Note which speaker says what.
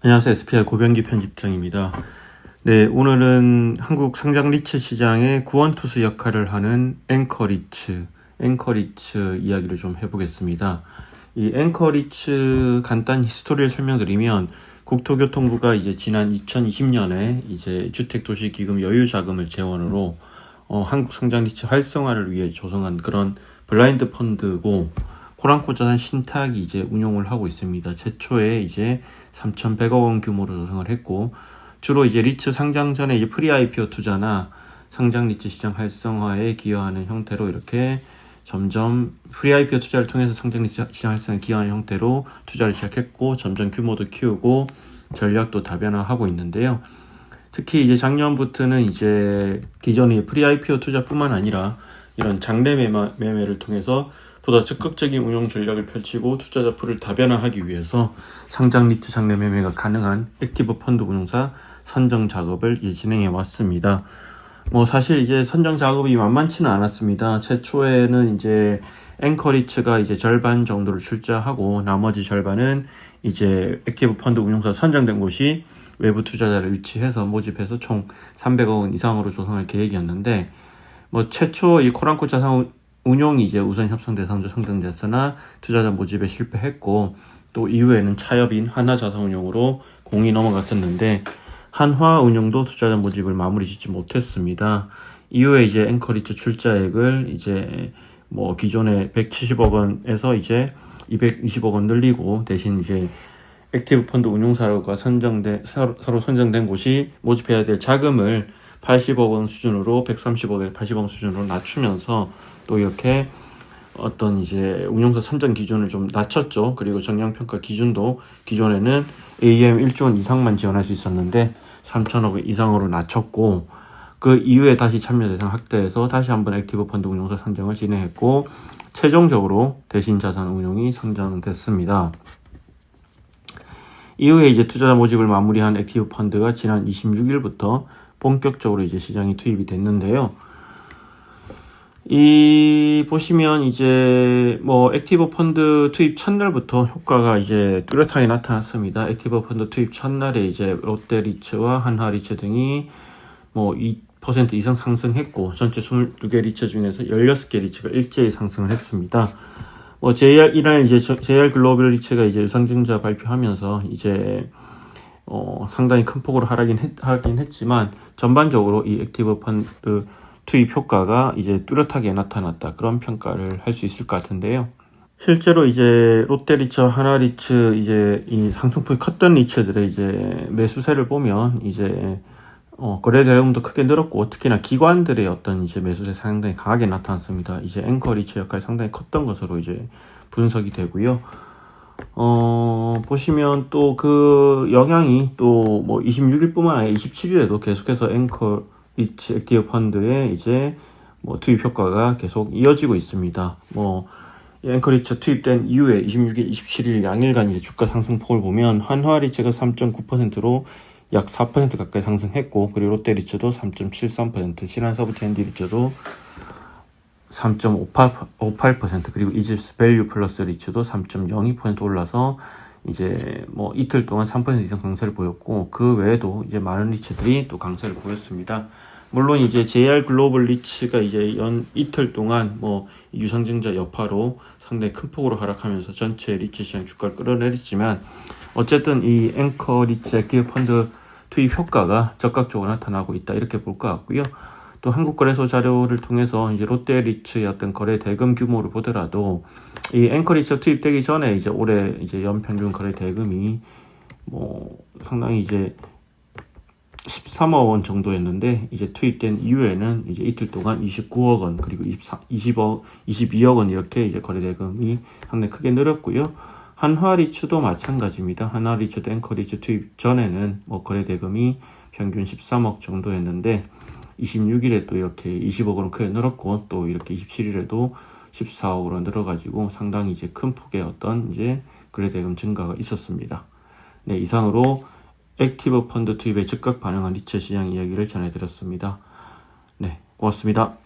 Speaker 1: 안녕하세요. SPI 고병기 편집장입니다. 네, 오늘은 한국 상장 리츠 시장의 구원투수 역할을 하는 앵커리츠 이야기를 좀 해보겠습니다. 이 앵커리츠 간단 히스토리를 설명드리면 국토교통부가 이제 지난 2020년에 이제 주택도시기금 여유자금을 재원으로 한국 상장 리츠 활성화를 위해 조성한 그런 블라인드 펀드고 코랑코 자산 신탁이 이제 운용을 하고 있습니다. 최초에 이제 3,100억 원 규모로 조성을 했고 주로 이제 리츠 상장 전에 이제 프리 IPO 투자나 상장 리츠 시장 활성화에 기여하는 형태로 이렇게 점점 프리 IPO 투자를 통해서 상장 리츠 시장 활성화에 기여하는 형태로 투자를 시작했고 점점 규모도 키우고 전략도 다변화하고 있는데요. 특히 이제 작년부터는 이제 기존의 프리 IPO 투자뿐만 아니라 이런 장내 매매를 통해서 보다 적극적인 운용 전략을 펼치고 투자자 풀을 다변화하기 위해서 상장 리츠 장내 매매가 가능한 액티브 펀드 운용사 선정 작업을 진행해 왔습니다. 사실 이제 선정 작업이 만만치는 않았습니다. 최초에는 이제 앵커리츠가 이제 절반 정도를 출자하고 나머지 절반은 이제 액티브 펀드 운용사 선정된 곳이 외부 투자자를 유치해서 모집해서 총 300억 원 이상으로 조성할 계획이었는데 최초 이 코랑코 자산 운용이 이제 우선 협상 대상으로 선정됐으나 투자자 모집에 실패했고 또 이후에는 차협인 한화자산운용으로 공이 넘어갔었는데 한화운용도 투자자 모집을 마무리 짓지 못했습니다. 이후에 이제 앵커리츠 출자액을 이제 기존에 170억 원에서 이제 220억 원 늘리고 대신 이제 액티브 펀드 운용사가 서로 선정된 곳이 모집해야 될 자금을 80억 원 수준으로 130억에 80억 원 수준으로 낮추면서 또 이렇게 어떤 이제 운용사 선정 기준을 좀 낮췄죠. 그리고 정량평가 기준도 기존에는 AUM 1조 원 이상만 지원할 수 있었는데 3천억 원 이상으로 낮췄고 그 이후에 다시 참여 대상 확대해서 다시 한번 액티브 펀드 운용사 선정을 진행했고 최종적으로 대신 자산 운용이 선정됐습니다. 이후에 이제 투자자 모집을 마무리한 액티브 펀드가 지난 26일부터 본격적으로 이제 시장에 투입이 됐는데요. 보시면 이제 액티브 펀드 투입 첫날부터 효과가 이제 뚜렷하게 나타났습니다. 액티브 펀드 투입 첫날에 이제 롯데리츠와 한화리츠 등이 2% 이상 상승했고 전체 22개 리츠 중에서 16개 리츠가 일제히 상승을 했습니다. 이날 이제 JR 글로벌 리츠가 이제 유상증자 발표하면서 이제 상당히 큰 폭으로 하락긴 했지만 전반적으로 이 액티브 펀드 투입 효과가 이제 뚜렷하게 나타났다. 그런 평가를 할 수 있을 것 같은데요. 실제로 이제 롯데리츠, 하나리츠 이제 이 상승폭이 컸던 리츠들의 이제 매수세를 보면 이제 거래 대금도 크게 늘었고 특히나 기관들의 어떤 이제 매수세 상당히 강하게 나타났습니다. 이제 앵커리츠 역할이 상당히 컸던 것으로 이제 분석이 되고요. 보시면 또 그 영향이 또 26일뿐만 아니라 27일에도 계속해서 앵커리츠 액티브 펀드의 이제 투입 효과가 계속 이어지고 있습니다. 앵커리츠 투입된 이후에 26일, 27일 양일간 이제 주가 상승폭을 보면 한화리츠가 3.9%로 약 4% 가까이 상승했고 그리고 롯데리츠도 3.73%, 신한서브투앤디리츠도 3.58% 그리고 이집스 밸류 플러스 리츠도 3.02% 올라서 이제 이틀 동안 3% 이상 강세를 보였고 그 외에도 이제 많은 리츠들이 또 강세를 보였습니다. 물론 이제 JR 글로벌 리츠가 이제 이틀 동안 유상증자 여파로 상당히 큰 폭으로 하락하면서 전체 리츠 시장 주가를 끌어내렸지만 어쨌든 이 앵커 리츠 액티브 펀드 투입 효과가 적극적으로 나타나고 있다 이렇게 볼 것 같고요. 또 한국거래소 자료를 통해서 이제 롯데리츠의 어떤 거래 대금 규모를 보더라도 이 앵커리츠 투입되기 전에 이제 올해 이제 연평균 거래 대금이 상당히 이제 13억 원 정도였는데 이제 투입된 이후에는 이제 이틀 동안 29억 원 그리고 22억 원 이렇게 이제 거래 대금이 상당히 크게 늘었고요. 한화리츠도 마찬가지입니다. 한화리츠도 앵커리츠 투입 전에는 거래 대금이 평균 13억 정도였는데 26일에 또 이렇게 20억 원은 크게 늘었고 또 이렇게 27일에도 14억으로 늘어가지고 상당히 이제 큰 폭의 어떤 이제 거래 대금 증가가 있었습니다. 네, 이상으로 액티브 펀드 투입에 즉각 반응한 리츠 시장 이야기를 전해드렸습니다. 네, 고맙습니다.